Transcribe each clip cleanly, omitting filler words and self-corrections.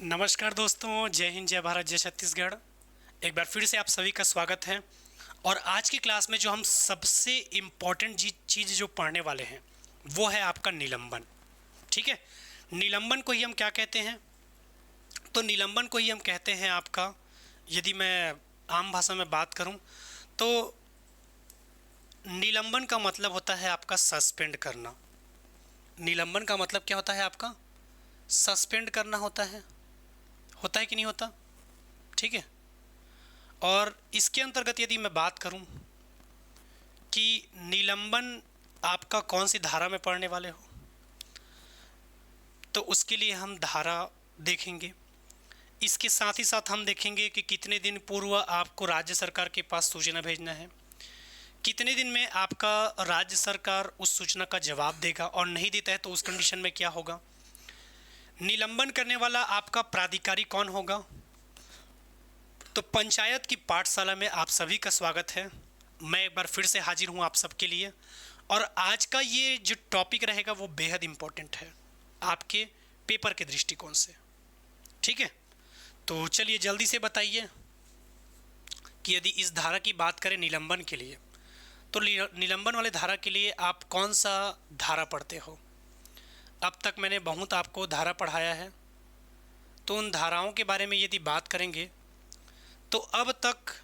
नमस्कार दोस्तों, जय हिंद, जय भारत, जय छत्तीसगढ़। एक बार फिर से आप सभी का स्वागत है। और आज की क्लास में जो हम सबसे इम्पॉर्टेंट चीज़ जो पढ़ने वाले हैं वो है आपका निलंबन। ठीक है, निलंबन को ही हम क्या कहते हैं? तो निलंबन को ही हम कहते हैं आपका, यदि मैं आम भाषा में बात करूं तो निलंबन का मतलब होता है आपका सस्पेंड करना। निलंबन का मतलब क्या होता है आपका? सस्पेंड करना होता है कि नहीं होता? ठीक है। और इसके अंतर्गत यदि मैं बात करूं कि निलंबन आपका कौन सी धारा में पढ़ने वाले हो, तो उसके लिए हम धारा देखेंगे। इसके साथ ही साथ हम देखेंगे कि कितने दिन पूर्व आपको राज्य सरकार के पास सूचना भेजना है, कितने दिन में आपका राज्य सरकार उस सूचना का जवाब देगा, और नहीं देता है तो उस कंडीशन में क्या होगा। निलंबन करने वाला आपका प्राधिकारी कौन होगा। तो पंचायत की पाठशाला में आप सभी का स्वागत है। मैं एक बार फिर से हाजिर हूँ आप सबके लिए। और आज का ये जो टॉपिक रहेगा वो बेहद इम्पोर्टेंट है आपके पेपर के दृष्टिकोण से। ठीक है, तो चलिए जल्दी से बताइए कि यदि इस धारा की बात करें निलंबन के लिए, तो निलंबन वाले धारा के लिए आप कौन सा धारा पढ़ते हो? अब तक मैंने बहुत आपको धारा पढ़ाया है, तो उन धाराओं के बारे में यदि बात करेंगे तो अब तक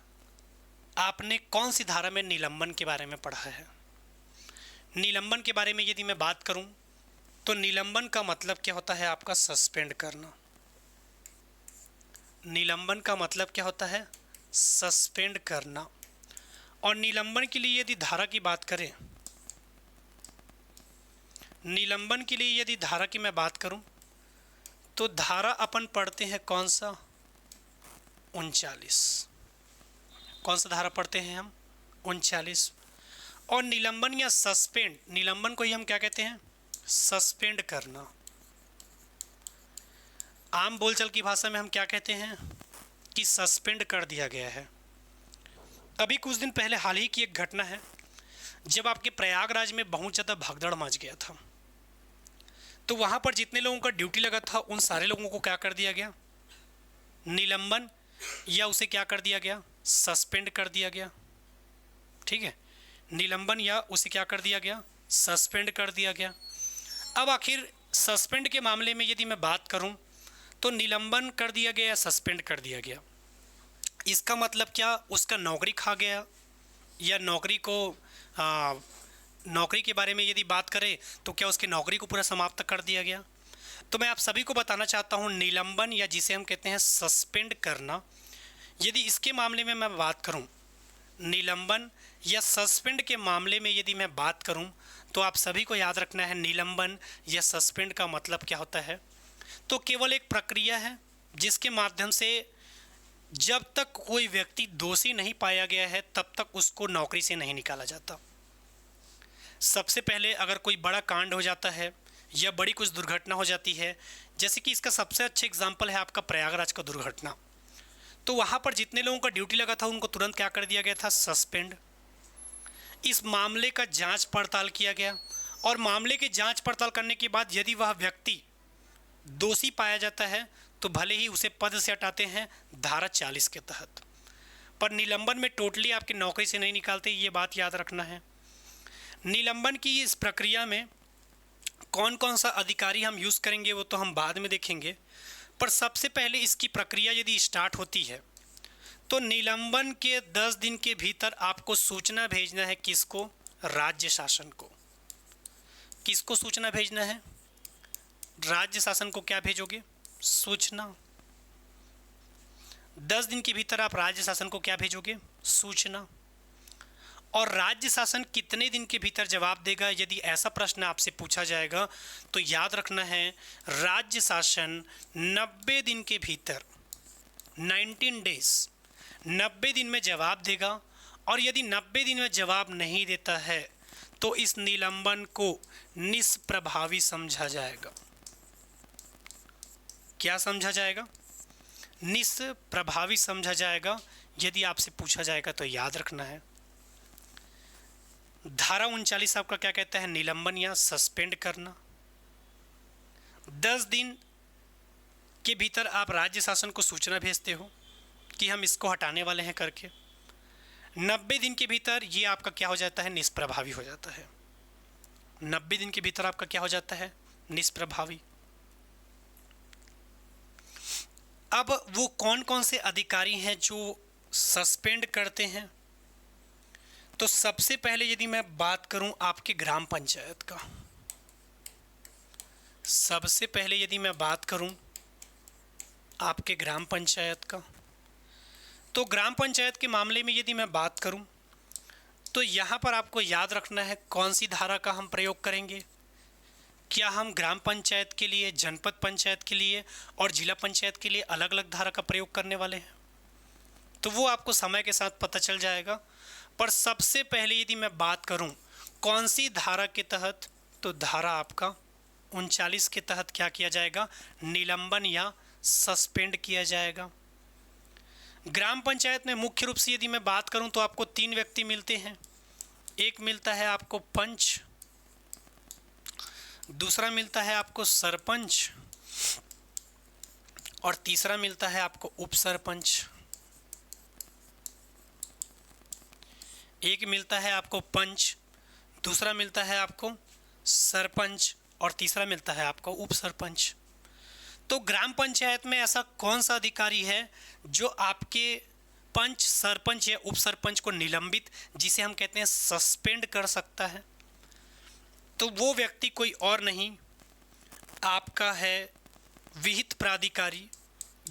आपने कौन सी धारा में निलंबन के बारे में पढ़ा है? निलंबन के बारे में यदि मैं बात करूं तो निलंबन का मतलब क्या होता है आपका? सस्पेंड करना। निलंबन का मतलब क्या होता है? सस्पेंड करना। और निलंबन के लिए यदि धारा की बात करें, निलंबन के लिए यदि धारा की मैं बात करूं तो धारा अपन पढ़ते हैं कौन सा? 39। कौन सा धारा पढ़ते हैं हम? 39। और निलंबन या सस्पेंड, निलंबन को ही हम क्या कहते हैं? सस्पेंड करना। आम बोलचाल की भाषा में हम क्या कहते हैं कि सस्पेंड कर दिया गया है। अभी कुछ दिन पहले हाल ही की एक घटना है जब आपके प्रयागराज में बहुत ज़्यादा भगदड़ मच गया था। तो वहाँ पर जितने लोगों का ड्यूटी लगा था उन सारे लोगों को क्या कर दिया गया? निलंबन या उसे क्या कर दिया गया? सस्पेंड कर दिया गया। ठीक है, निलंबन या उसे क्या कर दिया गया? सस्पेंड कर दिया गया। अब आखिर सस्पेंड के मामले में यदि मैं बात करूं तो निलंबन कर दिया गया या सस्पेंड कर दिया गया, इसका मतलब क्या? उसका नौकरी खा गया, या नौकरी को नौकरी के बारे में यदि बात करें तो क्या उसकी नौकरी को पूरा समाप्त कर दिया गया? तो मैं आप सभी को बताना चाहता हूं, निलंबन या जिसे हम कहते हैं सस्पेंड करना, यदि इसके मामले में मैं बात करूं, निलंबन या सस्पेंड के मामले में यदि मैं बात करूं, तो आप सभी को याद रखना है निलंबन या सस्पेंड का मतलब क्या होता है। तो केवल एक प्रक्रिया है जिसके माध्यम से जब तक कोई व्यक्ति दोषी नहीं पाया गया है तब तक उसको नौकरी से नहीं निकाला जाता। सबसे पहले अगर कोई बड़ा कांड हो जाता है या बड़ी कुछ दुर्घटना हो जाती है, जैसे कि इसका सबसे अच्छा एग्जाम्पल है आपका प्रयागराज का दुर्घटना, तो वहाँ पर जितने लोगों का ड्यूटी लगा था उनको तुरंत क्या कर दिया गया था? सस्पेंड। इस मामले का जांच पड़ताल किया गया, और मामले की जांच पड़ताल करने के बाद यदि वह व्यक्ति दोषी पाया जाता है तो भले ही उसे पद से हटाते हैं धारा 40 के तहत, पर निलंबन में टोटली आपकी नौकरी से नहीं निकालते, ये बात याद रखना है। निलंबन की इस प्रक्रिया में कौन कौन सा अधिकारी हम यूज़ करेंगे वो तो हम बाद में देखेंगे, पर सबसे पहले इसकी प्रक्रिया यदि स्टार्ट होती है तो निलंबन के 10 दिन के भीतर आपको सूचना भेजना है। किसको? राज्य शासन को। किसको सूचना भेजना है? राज्य शासन को क्या भेजोगे? सूचना। 10 दिन के भीतर आप राज्य शासन को क्या भेजोगे? सूचना। और राज्य शासन कितने दिन के भीतर जवाब देगा, यदि ऐसा प्रश्न आपसे पूछा जाएगा तो याद रखना है राज्य शासन 90 दिन के भीतर, 19 डेज, 90 दिन में जवाब देगा। और यदि 90 दिन में जवाब नहीं देता है तो इस निलंबन को निष्प्रभावी समझा जाएगा। क्या समझा जाएगा? निष्प्रभावी समझा जाएगा। यदि आपसे पूछा जाएगा तो याद रखना है धारा 39 आपका क्या कहता है? निलंबन या सस्पेंड करना। 10 दिन के भीतर आप राज्य शासन को सूचना भेजते हो कि हम इसको हटाने वाले हैं करके। 90 दिन के भीतर ये आपका क्या हो जाता है, निष्प्रभावी हो जाता है। 90 दिन के भीतर आपका क्या हो जाता है, निष्प्रभावी। अब वो कौन कौन से अधिकारी हैं जो सस्पेंड करते हैं? तो सबसे पहले यदि मैं बात करूं आपके ग्राम पंचायत का, सबसे पहले यदि मैं बात करूं आपके ग्राम पंचायत का, तो ग्राम पंचायत के मामले में यदि मैं बात करूं तो यहाँ पर आपको याद रखना है कौन सी धारा का हम प्रयोग करेंगे। क्या हम ग्राम पंचायत के लिए, जनपद पंचायत के लिए और जिला पंचायत के लिए अलग अलग धारा का प्रयोग करने वाले हैं? तो वो आपको समय के साथ पता चल जाएगा। पर सबसे पहले यदि मैं बात करूं कौन सी धारा के तहत, तो धारा आपका 39 के तहत क्या किया जाएगा, निलंबन या सस्पेंड किया जाएगा। ग्राम पंचायत में मुख्य रूप से यदि मैं बात करूं तो आपको 3 व्यक्ति मिलते हैं। एक मिलता है आपको पंच, दूसरा मिलता है आपको सरपंच और तीसरा मिलता है आपको उप सरपंच। एक मिलता है आपको पंच, दूसरा मिलता है आपको सरपंच और तीसरा मिलता है आपको उप सरपंच। तो ग्राम पंचायत में ऐसा कौन सा अधिकारी है जो आपके पंच, सरपंच या उप सरपंच को निलंबित, जिसे हम कहते हैं सस्पेंड कर सकता है? तो वो व्यक्ति कोई और नहीं आपका है विहित प्राधिकारी,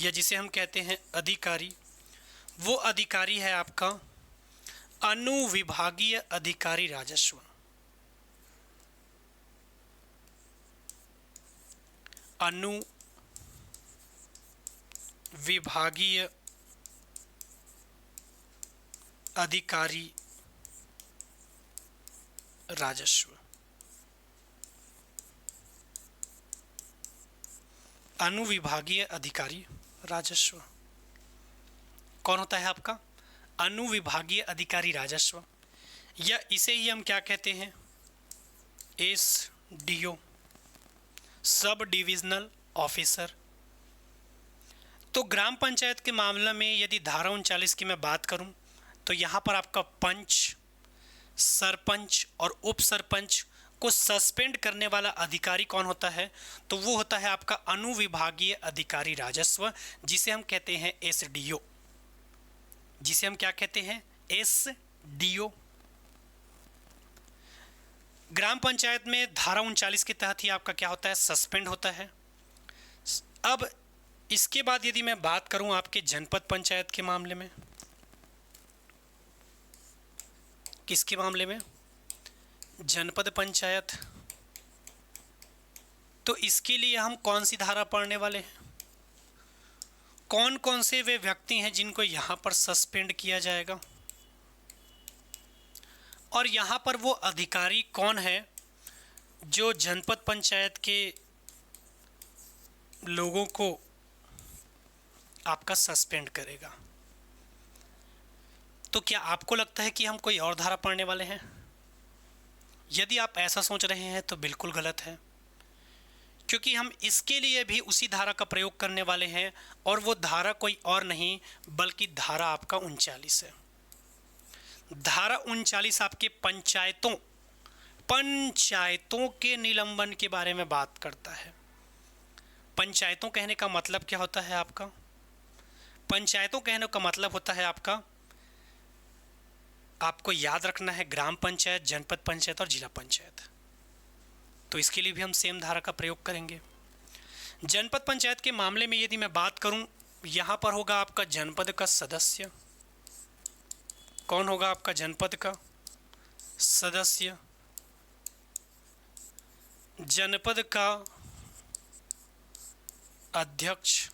या जिसे हम कहते हैं अधिकारी। वो अधिकारी है आपका अनुविभागीय अधिकारी राजस्व। अनुविभागीय अधिकारी राजस्व। अनुविभागीय अधिकारी राजस्व कौन होता है आपका, अनुविभागीय अधिकारी राजस्व, या इसे ही हम क्या कहते हैं, SDO, सब डिविजनल ऑफिसर। तो ग्राम पंचायत के मामले में यदि धारा 39 की मैं बात करूं तो यहाँ पर आपका पंच, सरपंच और उप सरपंच को सस्पेंड करने वाला अधिकारी कौन होता है, तो वो होता है आपका अनुविभागीय अधिकारी राजस्व, जिसे हम कहते हैं SDO, जिसे हम क्या कहते हैं, SDO। ग्राम पंचायत में धारा 39 के तहत ही आपका क्या होता है, सस्पेंड होता है। अब इसके बाद यदि मैं बात करूं आपके जनपद पंचायत के मामले में, किसके मामले में, जनपद पंचायत, तो इसके लिए हम कौन सी धारा पढ़ने वाले हैं, कौन कौन से वे व्यक्ति हैं जिनको यहाँ पर सस्पेंड किया जाएगा, और यहाँ पर वो अधिकारी कौन है जो जनपद पंचायत के लोगों को आपका सस्पेंड करेगा। तो क्या आपको लगता है कि हम कोई और धारा पढ़ने वाले हैं? यदि आप ऐसा सोच रहे हैं तो बिल्कुल गलत है, क्योंकि हम इसके लिए भी उसी धारा का प्रयोग करने वाले हैं, और वो धारा कोई और नहीं बल्कि धारा आपका 39 है। धारा 39 आपके पंचायतों के निलंबन के बारे में बात करता है। पंचायतों कहने का मतलब क्या होता है आपका, पंचायतों कहने का मतलब होता है आपको याद रखना है ग्राम पंचायत, जनपद पंचायत और जिला पंचायत। तो इसके लिए भी हम सेम धारा का प्रयोग करेंगे। जनपद पंचायत के मामले में यदि मैं बात करूं, यहां पर होगा आपका जनपद का सदस्य। कौन होगा आपका जनपद का सदस्य? जनपद का अध्यक्ष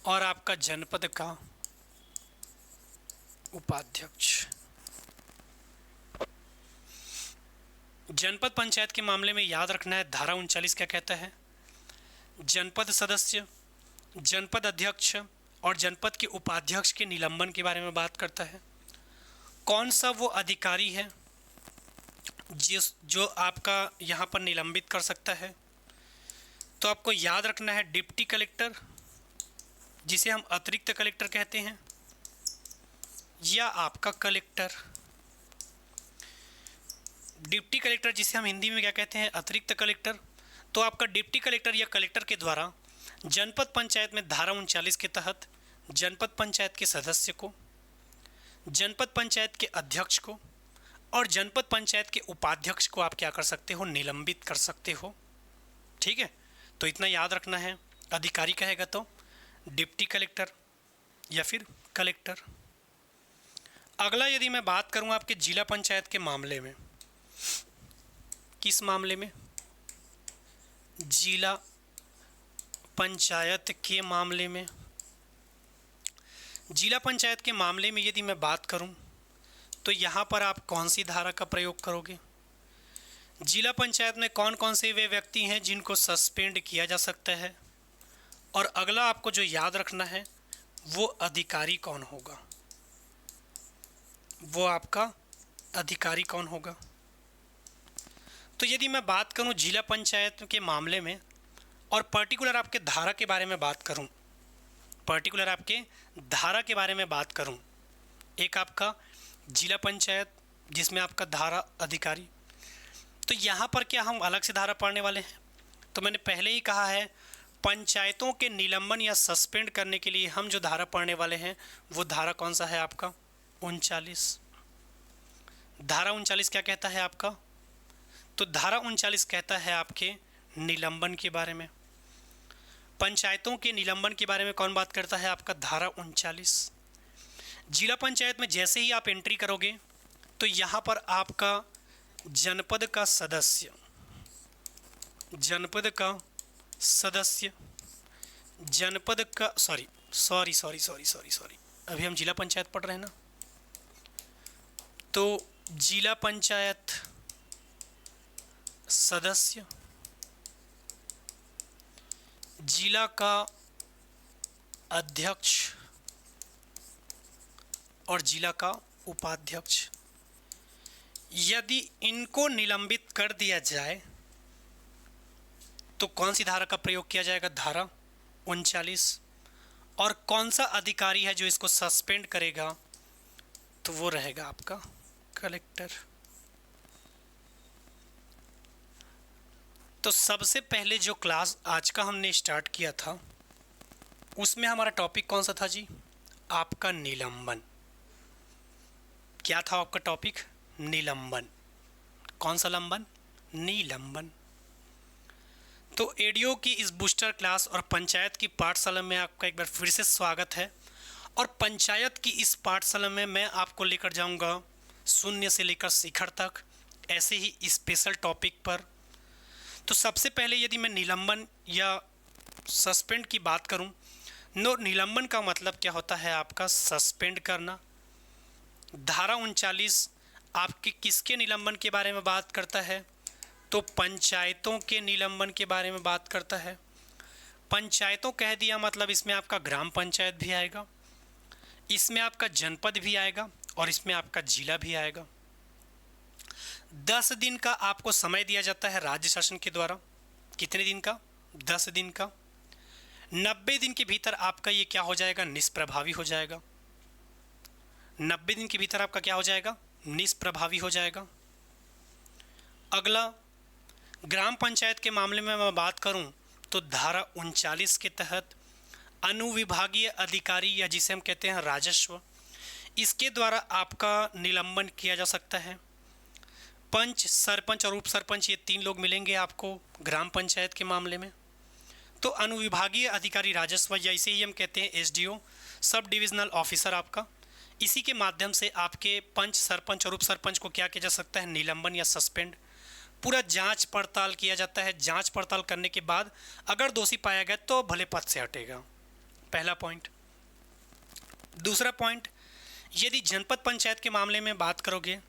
और आपका जनपद का उपाध्यक्ष। जनपद पंचायत के मामले में याद रखना है धारा 39 क्या कहता है, जनपद सदस्य, जनपद अध्यक्ष और जनपद के उपाध्यक्ष के निलंबन के बारे में बात करता है। कौन सा वो अधिकारी है जो आपका यहाँ पर निलंबित कर सकता है, तो आपको याद रखना है डिप्टी कलेक्टर, जिसे हम अतिरिक्त कलेक्टर कहते हैं, या आपका कलेक्टर। डिप्टी कलेक्टर जिसे हम हिंदी में क्या कहते हैं, अतिरिक्त कलेक्टर। तो आपका डिप्टी कलेक्टर या कलेक्टर के द्वारा जनपद पंचायत में धारा 39 के तहत जनपद पंचायत के सदस्य को, जनपद पंचायत के अध्यक्ष को और जनपद पंचायत के उपाध्यक्ष को आप क्या कर सकते हो, निलंबित कर सकते हो। ठीक है, तो इतना याद रखना है। अधिकारी कहेगा तो डिप्टी कलेक्टर या फिर कलेक्टर। अगला यदि मैं बात करूं आपके जिला पंचायत के मामले में, किस मामले में, जिला पंचायत के मामले में। जिला पंचायत के मामले में यदि मैं बात करूं तो यहाँ पर आप कौन सी धारा का प्रयोग करोगे। जिला पंचायत में कौन कौन से वे व्यक्ति हैं जिनको सस्पेंड किया जा सकता है, और अगला आपको जो याद रखना है वो अधिकारी कौन होगा, वो आपका अधिकारी कौन होगा। तो यदि मैं बात करूं जिला पंचायत के मामले में और पर्टिकुलर आपके धारा के बारे में बात करूं, पर्टिकुलर आपके धारा के बारे में बात करूं, एक आपका जिला पंचायत जिसमें आपका धारा अधिकारी, तो यहाँ पर क्या हम अलग से धारा पढ़ने वाले हैं। तो मैंने पहले ही कहा है पंचायतों के निलंबन या सस्पेंड करने के लिए हम जो धारा पढ़ने वाले हैं वो धारा कौन सा है आपका, 39। धारा 39 क्या कहता है आपका, तो धारा 39 कहता है आपके निलंबन के बारे में। पंचायतों के निलंबन के बारे में कौन बात करता है, आपका धारा 39। जिला पंचायत में जैसे ही आप एंट्री करोगे तो यहाँ पर आपका जनपद का सदस्य, जनपद का सदस्य, जनपद का सॉरी, अभी हम जिला पंचायत पढ़ रहे हैं ना, तो जिला पंचायत सदस्य, जिला का अध्यक्ष और जिला का उपाध्यक्ष, यदि इनको निलंबित कर दिया जाए तो कौन सी धारा का प्रयोग किया जाएगा, धारा 39। और कौन सा अधिकारी है जो इसको सस्पेंड करेगा, तो वो रहेगा आपका कलेक्टर। तो सबसे पहले जो क्लास आज का हमने स्टार्ट किया था उसमें हमारा टॉपिक कौन सा था जी, आपका निलंबन। क्या था आपका टॉपिक, निलंबन। कौन सा लंबन, निलंबन। तो एडीओ की इस बूस्टर क्लास और पंचायत की पाठशाला में आपका एक बार फिर से स्वागत है। और पंचायत की इस पाठशाला में मैं आपको लेकर जाऊंगा शून्य से लेकर शिखर तक, ऐसे ही स्पेशल टॉपिक पर। तो सबसे पहले यदि मैं निलंबन या सस्पेंड की बात करूं, निलंबन का मतलब क्या होता है आपका, सस्पेंड करना। धारा 39 आपके किसके निलंबन के बारे में बात करता है, तो पंचायतों के निलंबन के बारे में बात करता है। पंचायतों कह दिया मतलब इसमें आपका ग्राम पंचायत भी आएगा, इसमें आपका जनपद भी आएगा और इसमें आपका जिला भी आएगा। 10 दिन का आपको समय दिया जाता है राज्य शासन के द्वारा। कितने दिन का, 10 दिन का। 90 दिन के भीतर आपका ये क्या हो जाएगा, निष्प्रभावी हो जाएगा। 90 दिन के भीतर आपका क्या हो जाएगा, निष्प्रभावी हो जाएगा। अगला ग्राम पंचायत के मामले में मैं बात करूं तो धारा 39 के तहत अनुविभागीय अधिकारी या जिसे हम कहते हैं राजस्व, इसके द्वारा आपका निलंबन किया जा सकता है। पंच, सरपंच और उप सरपंच, ये 3 लोग मिलेंगे आपको ग्राम पंचायत के मामले में। तो अनुविभागीय अधिकारी राजस्व या इसे ही हम कहते हैं एसडीओ, सब डिविजनल ऑफिसर आपका, इसी के माध्यम से आपके पंच, सरपंच और उप सरपंच को क्या किया जा सकता है, निलंबन या सस्पेंड। पूरा जांच पड़ताल किया जाता है। जांच पड़ताल करने के बाद अगर दोषी पाया गया तो भले पद से हटेगा। पहला पॉइंट। दूसरा पॉइंट, यदि जनपद पंचायत के मामले में बात करोगे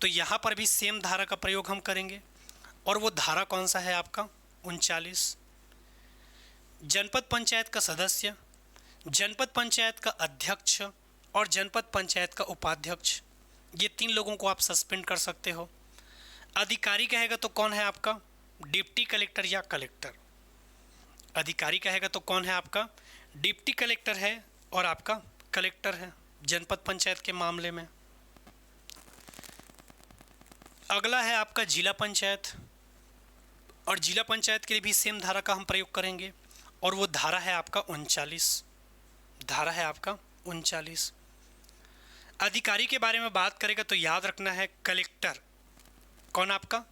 तो यहाँ पर भी सेम धारा का प्रयोग हम करेंगे, और वो धारा कौन सा है आपका, 39। जनपद पंचायत का सदस्य, जनपद पंचायत का अध्यक्ष और जनपद पंचायत का उपाध्यक्ष, ये 3 लोगों को आप सस्पेंड कर सकते हो। अधिकारी कहेगा तो कौन है आपका, डिप्टी कलेक्टर या कलेक्टर। अधिकारी कहेगा तो कौन है आपका? डिप्टी कलेक्टर है और आपका कलेक्टर है जनपद पंचायत के मामले में। अगला है आपका जिला पंचायत, और जिला पंचायत के लिए भी सेम धारा का हम प्रयोग करेंगे, और वो धारा है आपका 39। धारा है आपका 39। अधिकारी के बारे में बात करेगा तो याद रखना है कलेक्टर। कौन आपका?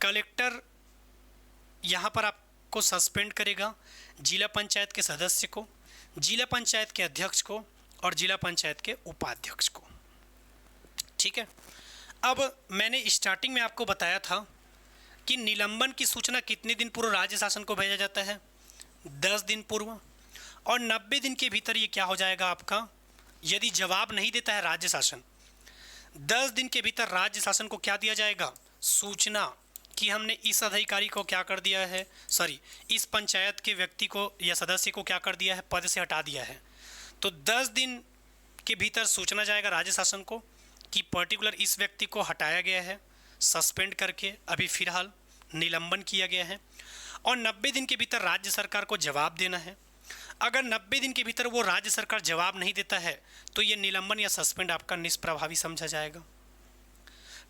कलेक्टर यहाँ पर आपको सस्पेंड करेगा जिला पंचायत के सदस्य को, जिला पंचायत के अध्यक्ष को और जिला पंचायत के उपाध्यक्ष को। ठीक है। अब मैंने स्टार्टिंग में आपको बताया था कि निलंबन की सूचना कितने दिन पूर्व राज्य शासन को भेजा जाता है? 10 दिन पूर्व। और 90 दिन के भीतर ये क्या हो जाएगा आपका? यदि जवाब नहीं देता है राज्य शासन, 10 दिन के भीतर राज्य शासन को क्या दिया जाएगा? सूचना कि हमने इस अधिकारी को क्या कर दिया है, इस पंचायत के व्यक्ति को या सदस्य को क्या कर दिया है? पद से हटा दिया है। तो 10 दिन के भीतर सूचना जाएगा राज्य शासन को कि पर्टिकुलर इस व्यक्ति को हटाया गया है, सस्पेंड करके अभी फिलहाल निलंबन किया गया है, और 90 दिन के भीतर राज्य सरकार को जवाब देना है। अगर 90 दिन के भीतर वो राज्य सरकार जवाब नहीं देता है तो ये निलंबन या सस्पेंड आपका निष्प्रभावी समझा जाएगा।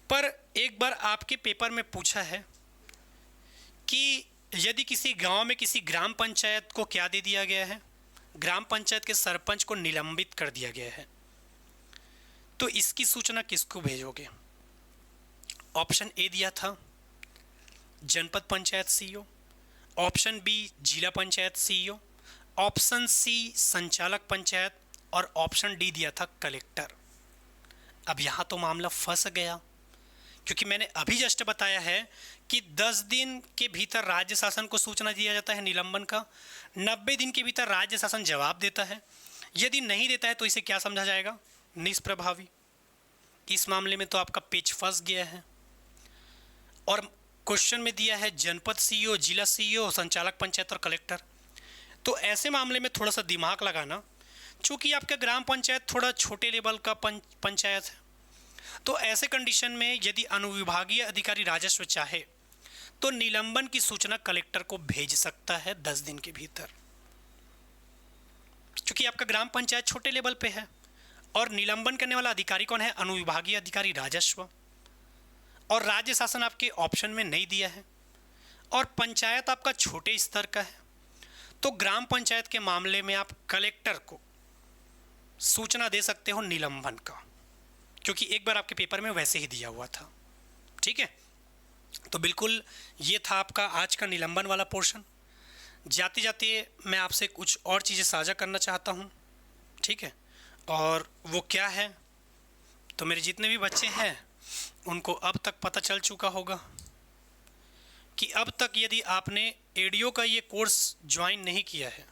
पर एक बार आपके पेपर में पूछा है कि यदि किसी गांव में किसी ग्राम पंचायत को क्या दे दिया गया है? ग्राम पंचायत के सरपंच को निलंबित कर दिया गया है, तो इसकी सूचना किसको भेजोगे? ऑप्शन ए दिया था जनपद पंचायत सीईओ, ऑप्शन बी जिला पंचायत सीईओ, ऑप्शन सी संचालक पंचायत, और ऑप्शन डी दिया था कलेक्टर। अब यहाँ तो मामला फंस गया, क्योंकि मैंने अभी जस्ट बताया है कि 10 दिन के भीतर राज्य शासन को सूचना दिया जाता है निलंबन का, 90 दिन के भीतर राज्य शासन जवाब देता है। यदि नहीं देता है तो इसे क्या समझा जाएगा? निष्प्रभावी। इस मामले में तो आपका पेच फंस गया है। और क्वेश्चन में दिया है जनपद सीईओ, जिला सीईओ, संचालक पंचायत और कलेक्टर। तो ऐसे मामले में थोड़ा सा दिमाग लगाना, चूँकि आपका ग्राम पंचायत थोड़ा छोटे लेवल का पंचायत है, तो ऐसे कंडीशन में यदि अनुविभागीय अधिकारी राजस्व चाहे तो निलंबन की सूचना कलेक्टर को भेज सकता है 10 दिन के भीतर, क्योंकि आपका ग्राम पंचायत छोटे लेवल पे है। और निलंबन करने वाला अधिकारी कौन है? अनुविभागीय अधिकारी राजस्व। और राज्य शासन आपके ऑप्शन में नहीं दिया है, और पंचायत आपका छोटे स्तर का है, तो ग्राम पंचायत के मामले में आप कलेक्टर को सूचना दे सकते हो निलंबन का, क्योंकि एक बार आपके पेपर में वैसे ही दिया हुआ था। ठीक है। तो बिल्कुल ये था आपका आज का निलंबन वाला पोर्शन। जाते जाते मैं आपसे कुछ और चीज़ें साझा करना चाहता हूँ। ठीक है। और वो क्या है, तो मेरे जितने भी बच्चे हैं उनको अब तक पता चल चुका होगा कि अब तक यदि आपने एडीओ का ये कोर्स ज्वाइन नहीं किया है,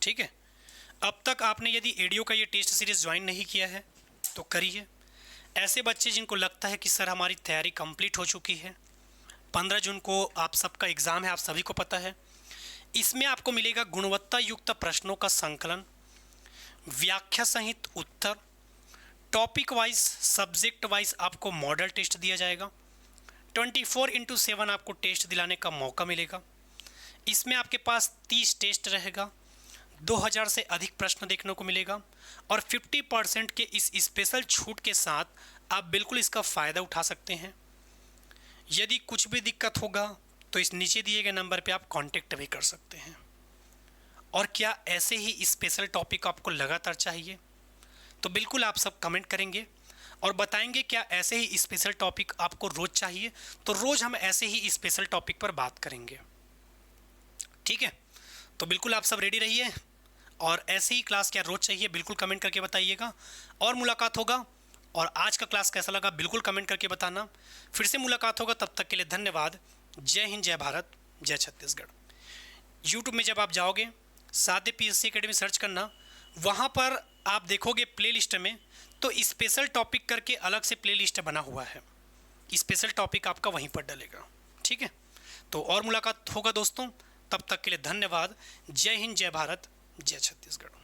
ठीक है, अब तक आपने यदि एडीओ का ये टेस्ट सीरीज ज्वाइन नहीं किया है तो करिए। ऐसे बच्चे जिनको लगता है कि सर हमारी तैयारी कंप्लीट हो चुकी है, 15 जून को आप सबका एग्ज़ाम है, आप सभी को पता है। इसमें आपको मिलेगा गुणवत्ता युक्त प्रश्नों का संकलन, व्याख्या सहित उत्तर, टॉपिक वाइज सब्जेक्ट वाइज आपको मॉडल टेस्ट दिया जाएगा, 24/7 आपको टेस्ट दिलाने का मौका मिलेगा। इसमें आपके पास 30 टेस्ट रहेगा, 2000 से अधिक प्रश्न देखने को मिलेगा, और 50% के इस स्पेशल छूट के साथ आप बिल्कुल इसका फ़ायदा उठा सकते हैं। यदि कुछ भी दिक्कत होगा तो इस नीचे दिए गए नंबर पे आप कांटेक्ट भी कर सकते हैं। और क्या ऐसे ही स्पेशल टॉपिक आपको लगातार चाहिए, तो बिल्कुल आप सब कमेंट करेंगे और बताएंगे क्या ऐसे ही स्पेशल टॉपिक आपको रोज़ चाहिए, तो रोज़ हम ऐसे ही स्पेशल टॉपिक पर बात करेंगे। ठीक है। तो बिल्कुल आप सब रेडी रहिए, और ऐसे ही क्लास क्या रोज़ चाहिए बिल्कुल कमेंट करके बताइएगा, और मुलाकात होगा। और आज का क्लास कैसा लगा बिल्कुल कमेंट करके बताना। फिर से मुलाकात होगा, तब तक के लिए धन्यवाद। जय हिंद, जय भारत, जय छत्तीसगढ़। यूट्यूब में जब आप जाओगे साध्य PSC एकेडमी सर्च करना, वहाँ पर आप देखोगे प्लेलिस्ट में तो स्पेशल टॉपिक करके अलग से प्लेलिस्ट बना हुआ है, स्पेशल टॉपिक आपका वहीं पर डलेगा। ठीक है। तो और मुलाकात होगा दोस्तों, तब तक के लिए धन्यवाद। जय हिंद, जय भारत, जय छत्तीसगढ़।